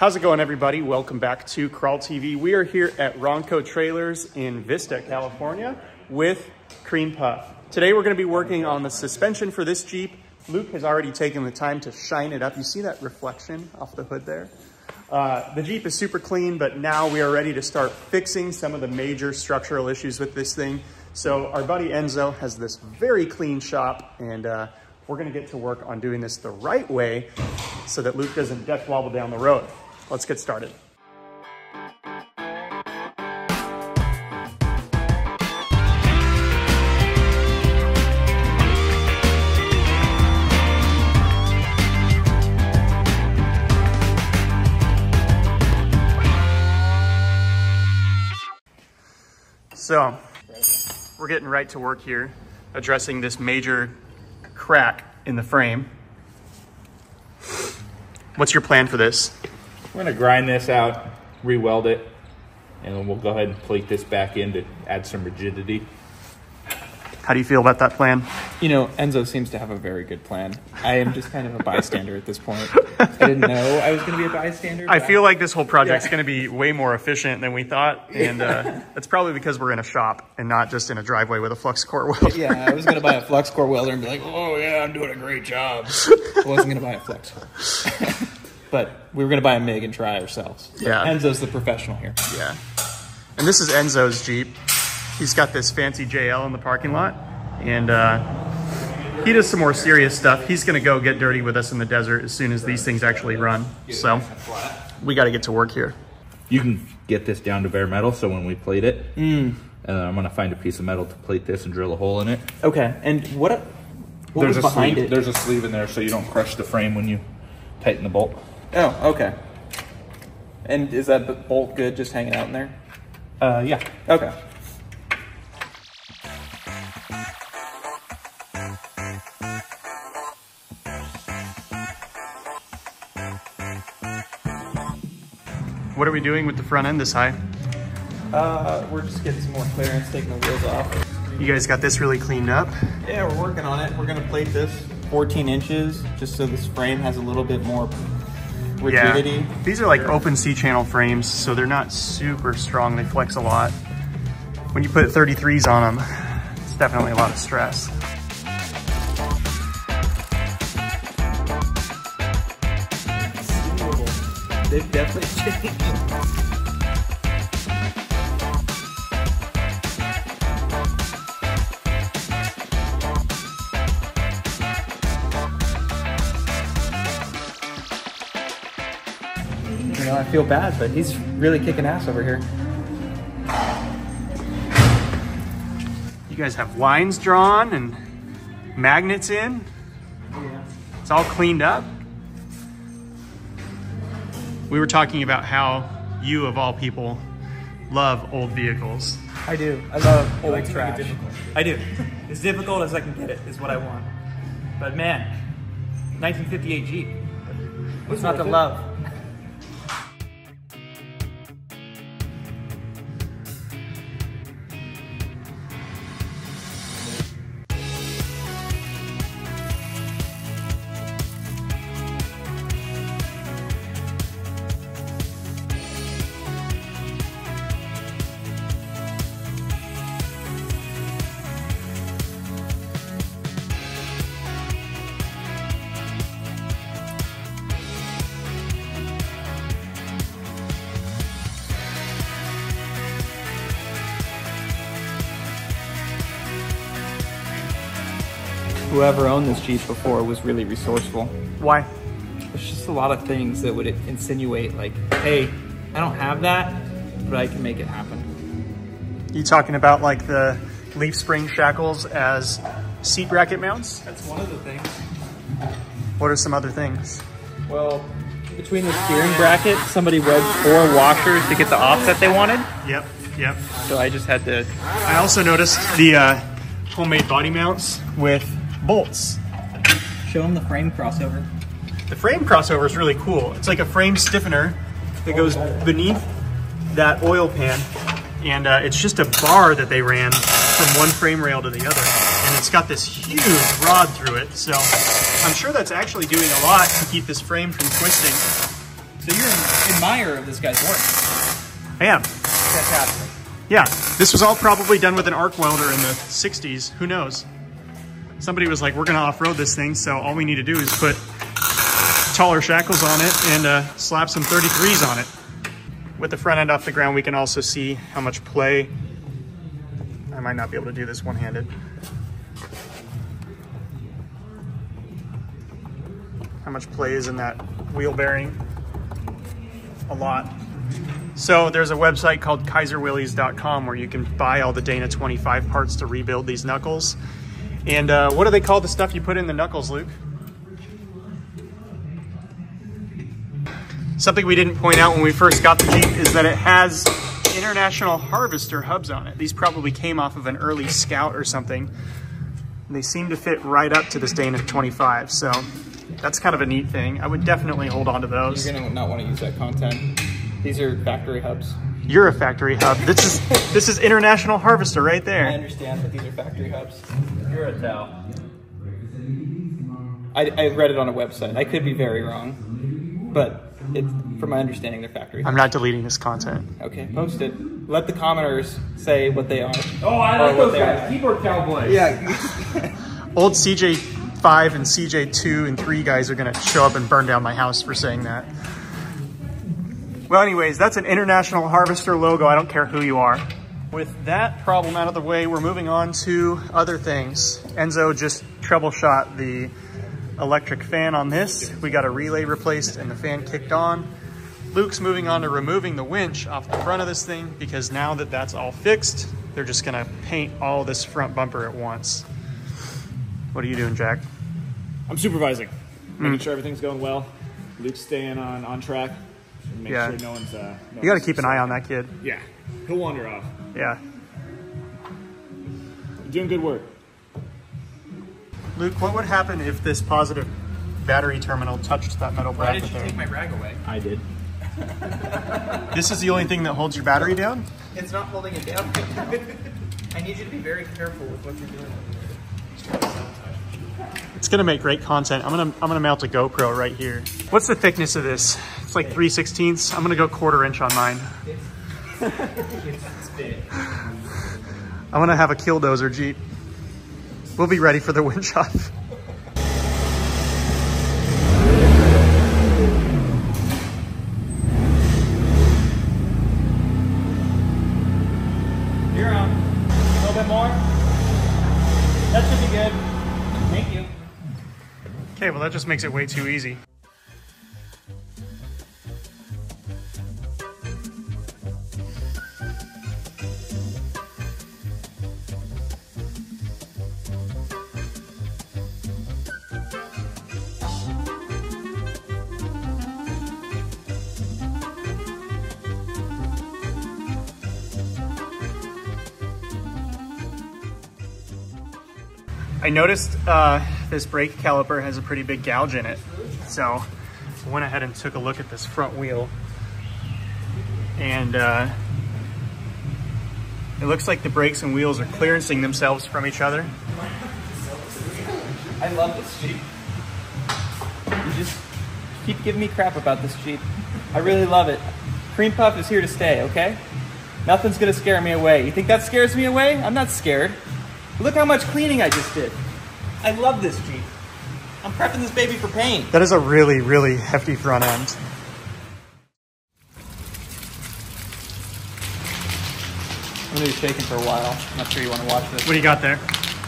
How's it going, everybody? Welcome back to Crawl TV. We are here at Ronco Trailers in Vista, California with Cream Puff. Today we're going to be working on the suspension for this Jeep. Luke has already taken the time to shine it up. You see that reflection off the hood there? The Jeep is super clean, but now we are ready to start fixing some of the major structural issues with this thing. So our buddy Enzo has this very clean shop, and we're going to get to work on doing this the right way so that Luke doesn't death wobble down the road. Let's get started. So we're getting right to work here, addressing this major crack in the frame. What's your plan for this? We're gonna grind this out, re-weld it, and then we'll go ahead and plate this back in to add some rigidity. How do you feel about that plan? You know, Enzo seems to have a very good plan. I am just kind of a bystander at this point. I didn't know I was going to be a bystander. I feel like this whole project's going to be way more efficient than we thought, and that's probably because we're in a shop and not just in a driveway with a flux core welder. Yeah, I was going to buy a flux core welder and be like, oh yeah, I'm doing a great job. I wasn't going to buy a flux. But we were going to buy a MIG and try ourselves. So yeah. Enzo's the professional here. Yeah. And this is Enzo's Jeep. He's got this fancy JL in the parking lot, and he does some more serious stuff. He's going to go get dirty with us in the desert as soon as these things actually run. So we got to get to work here. You can get this down to bare metal, so when we plate it, I'm going to find a piece of metal to plate this and drill a hole in it. Okay. And what was behind it? There's a sleeve in there so you don't crush the frame when you tighten the bolt. Oh, okay. And is that bolt good just hanging out in there? Yeah. Okay. What are we doing with the front end this high? We're just getting some more clearance, taking the wheels off. You guys got this really cleaned up? Yeah, we're working on it. We're gonna plate this 14 inches just so this frame has a little bit more rigidity. Yeah. These are like open C-channel frames, so they're not super strong. They flex a lot. When you put 33s on them, it's definitely a lot of stress. They've definitely changed. You know, I feel bad, but he's really kicking ass over here. You guys have lines drawn and magnets in. Yeah. It's all cleaned up. We were talking about how you, of all people, love old vehicles. I do. I love old trash. I do. As difficult as I can get it is what I want. But man, 1958 Jeep. What's not to love? Whoever owned this Jeep before was really resourceful. Why? There's just a lot of things that would insinuate like, hey, I don't have that, but I can make it happen. You talking about like the leaf spring shackles as seat bracket mounts? That's one of the things. What are some other things? Well, between the steering bracket, somebody wedged 4 washers to get the offset they wanted. Yep, yep. So I just had to... I also noticed the homemade body mounts with bolts. Show them the frame crossover. The frame crossover is really cool. It's like a frame stiffener that goes beneath that oil pan, and it's just a bar that they ran from one frame rail to the other, and it's got this huge rod through it. So I'm sure that's actually doing a lot to keep this frame from twisting. So you're an admirer of this guy's work. I am. Fantastic. Yeah, this was all probably done with an arc welder in the 60s. Who knows? Somebody was like, we're going to off-road this thing, so all we need to do is put taller shackles on it and slap some 33s on it. With the front end off the ground, we can also see how much play. I might not be able to do this one-handed. How much play is in that wheel bearing? A lot. So there's a website called kaiserwillies.com where you can buy all the Dana 25 parts to rebuild these knuckles. And what do they call the stuff you put in the knuckles, Luke? Something we didn't point out when we first got the Jeep is that it has International Harvester hubs on it. These probably came off of an early Scout or something. And they seem to fit right up to this Dana 25, so that's kind of a neat thing. I would definitely hold on to those. You're gonna not want to use that content. These are factory hubs. You're a factory hub. This is International Harvester right there. I understand that these are factory hubs. You're a towel. I read it on a website. I could be very wrong, but from my understanding, they're factory hubs. I'm not deleting this content. Okay, post it. Let the commenters say what they are. Oh, I like those guys. Keyboard cowboys. Yeah. Old CJ5 and CJ2 and 3 guys are gonna show up and burn down my house for saying that. Well, anyways, that's an International Harvester logo. I don't care who you are. With that problem out of the way, we're moving on to other things. Enzo just troubleshot the electric fan on this. We got a relay replaced and the fan kicked on. Luke's moving on to removing the winch off the front of this thing because now that that's all fixed, they're just gonna paint all this front bumper at once. What are you doing, Jack? I'm supervising, making sure everything's going well. Luke's staying on track. Make sure no one's. You got to keep an eye on that kid. Yeah, he'll wander off. Yeah. You're doing good work. Luke, what would happen if this positive battery terminal touched that metal Why bracket did you there? take my rag away? I did. This is the only thing that holds your battery down? It's not holding it down right now. I need you to be very careful with what you're doing. It's gonna make great content. I'm gonna mount a GoPro right here. What's the thickness of this? It's like 3/16. I'm gonna go 1/4 inch on mine. It's big. I'm gonna have a killdozer Jeep. We'll be ready for the winch off. You're on. A little bit more. That should be good. Thank you. Okay, well that just makes it way too easy. I noticed this brake caliper has a pretty big gouge in it. So I went ahead and took a look at this front wheel. And it looks like the brakes and wheels are clearancing themselves from each other. I love this Jeep. You just keep giving me crap about this Jeep. I really love it. Cream Puff is here to stay, okay? Nothing's gonna scare me away. You think that scares me away? I'm not scared. Look how much cleaning I just did. I love this Jeep. I'm prepping this baby for paint. That is a really, really hefty front end. I'm gonna be shaking for a while. I'm not sure you want to watch this. What do you got there?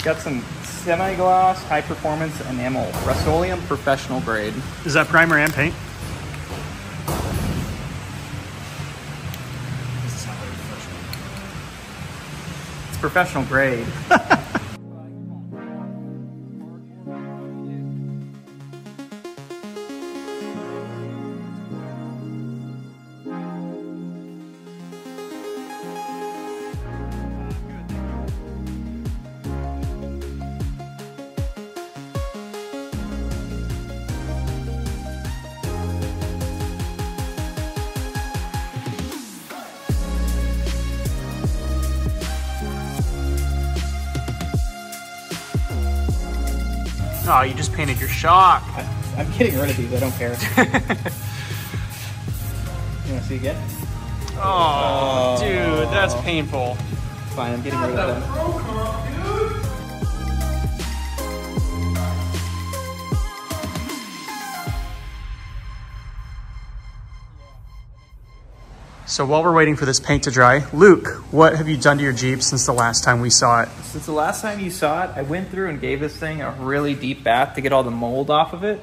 Got some semi-gloss, high-performance enamel, Rust-Oleum professional grade. Is that primer and paint? It's professional grade. Oh, you just painted your shock. I'm getting rid of these. I don't care. See again? Oh, dude, that's painful. Fine, I'm getting rid of them. So while we're waiting for this paint to dry, Luke, what have you done to your Jeep since the last time we saw it? Since the last time you saw it, I went through and gave this thing a really deep bath to get all the mold off of it,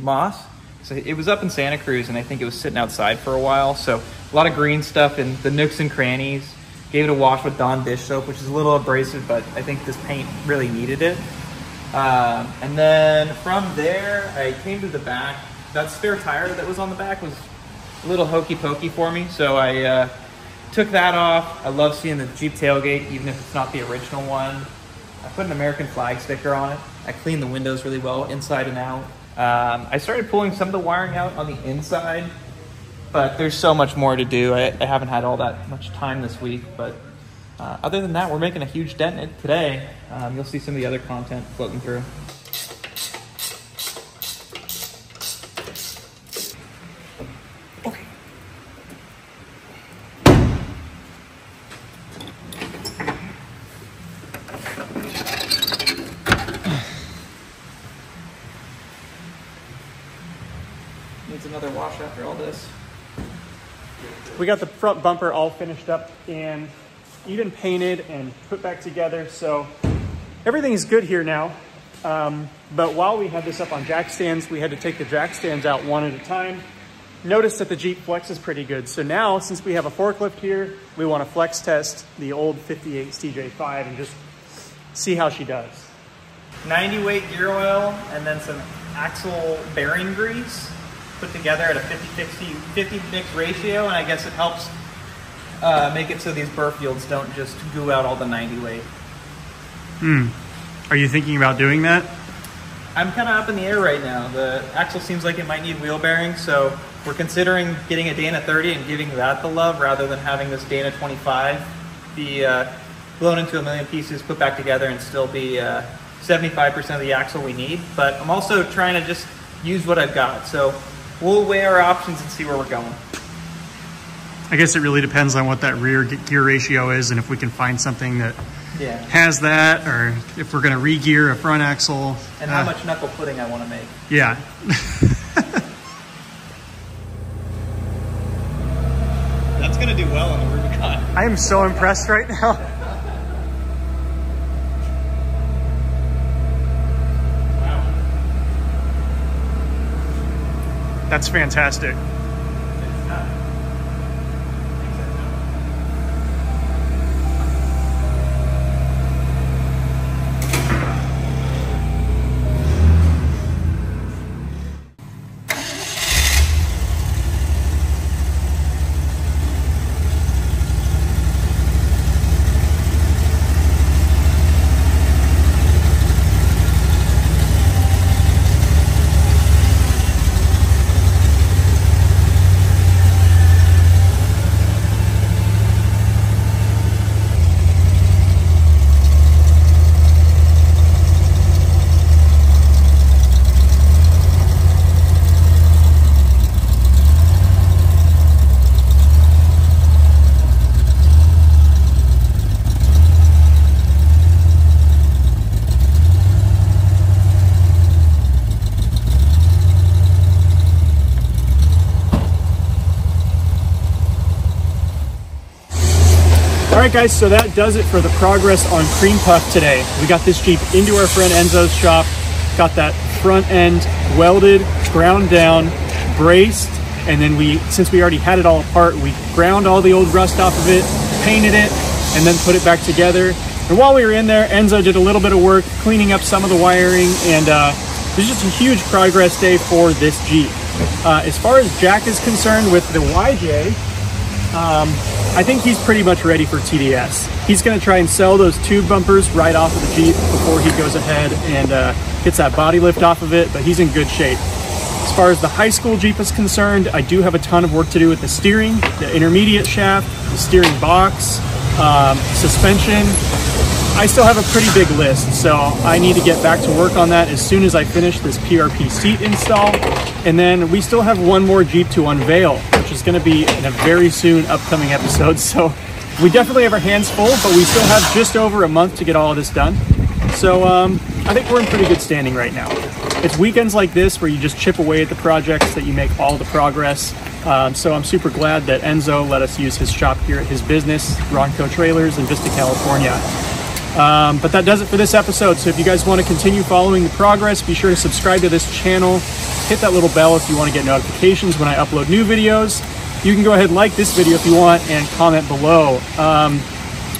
moss. So it was up in Santa Cruz, and I think it was sitting outside for a while. So a lot of green stuff in the nooks and crannies. Gave it a wash with Dawn dish soap, which is a little abrasive, but I think this paint really needed it. And then from there, I came to the back. That spare tire that was on the back was a little hokey pokey for me, so I took that off. I love seeing the Jeep tailgate, even if it's not the original one. I put an American flag sticker on it. I cleaned the windows really well, inside and out. I started pulling some of the wiring out on the inside, but there's so much more to do. I haven't had all that much time this week, but other than that, we're making a huge dent in it today. You'll see some of the other content floating through. Needs another wash after all this. We got the front bumper all finished up and even painted and put back together, so everything is good here now. But while we had this up on jack stands, we had to take the jack stands out one at a time. Notice that the Jeep flexes pretty good. So now, since we have a forklift here, we want to flex test the old 58 CJ5 and just see how she does. 90 weight gear oil and then some axle bearing grease put together at a 50 mix ratio, and I guess it helps make it so these burr fields don't just goo out all the 90 weight. Are you thinking about doing that? I'm kind of up in the air right now. The axle seems like it might need wheel bearings, so we're considering getting a Dana 30 and giving that the love rather than having this Dana 25 be blown into a million pieces, put back together, and still be 75% of the axle we need. But I'm also trying to just use what I've got. So we'll weigh our options and see where we're going. I guess it really depends on what that rear gear ratio is and if we can find something that has that, or if we're going to re-gear a front axle. And how much knuckle pudding I want to make. Yeah. That's going to do well on the Rubicon. I am so impressed right now. Wow. That's fantastic. All right, guys, so that does it for the progress on Cream Puff today. We got this Jeep into our friend Enzo's shop, got that front end welded, ground down, braced, and then since we already had it all apart, we ground all the old rust off of it, painted it, and then put it back together. And while we were in there, Enzo did a little bit of work cleaning up some of the wiring, and it was just a huge progress day for this Jeep. As far as Jack is concerned with the YJ, I think he's pretty much ready for TDS. He's going to try and sell those tube bumpers right off of the Jeep before he goes ahead and gets that body lift off of it, but he's in good shape. As far as the high school Jeep is concerned, I do have a ton of work to do with the steering, the intermediate shaft, the steering box, suspension. I still have a pretty big list, so I need to get back to work on that as soon as I finish this PRP seat install. And then we still have one more Jeep to unveil. which is going to be in a very soon upcoming episode. So we definitely have our hands full, but we still have just over a month to get all of this done. So I think we're in pretty good standing right now. It's weekends like this where you just chip away at the projects that you make all the progress. So I'm super glad that Enzo let us use his shop here at his business, Ronco Trailers in Vista, California. But that does it for this episode. So if you guys want to continue following the progress, be sure to subscribe to this channel. Hit that little bell if you want to get notifications when I upload new videos. You can go ahead and like this video if you want and comment below.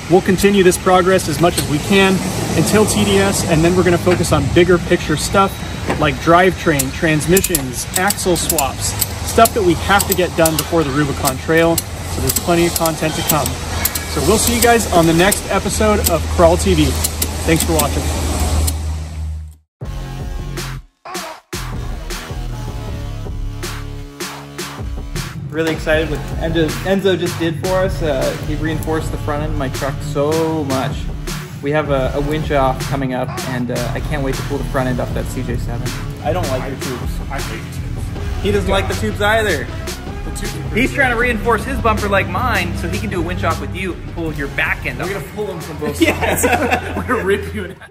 We'll continue this progress as much as we can until TDS, and then we're going to focus on bigger picture stuff like drivetrain, transmissions, axle swaps, stuff that we have to get done before the Rubicon Trail. So there's plenty of content to come. So we'll see you guys on the next episode of Crawl TV. Thanks for watching. Really excited with Enzo just did for us. He reinforced the front end of my truck so much. We have a winch off coming up, and I can't wait to pull the front end off that CJ7. I don't like the tubes. I hate tubes. He doesn't like the tubes either. He's trying to reinforce his bumper like mine so he can do a winch off with you and pull your back end off. We're going to pull them from both sides. We're going to rip you in half.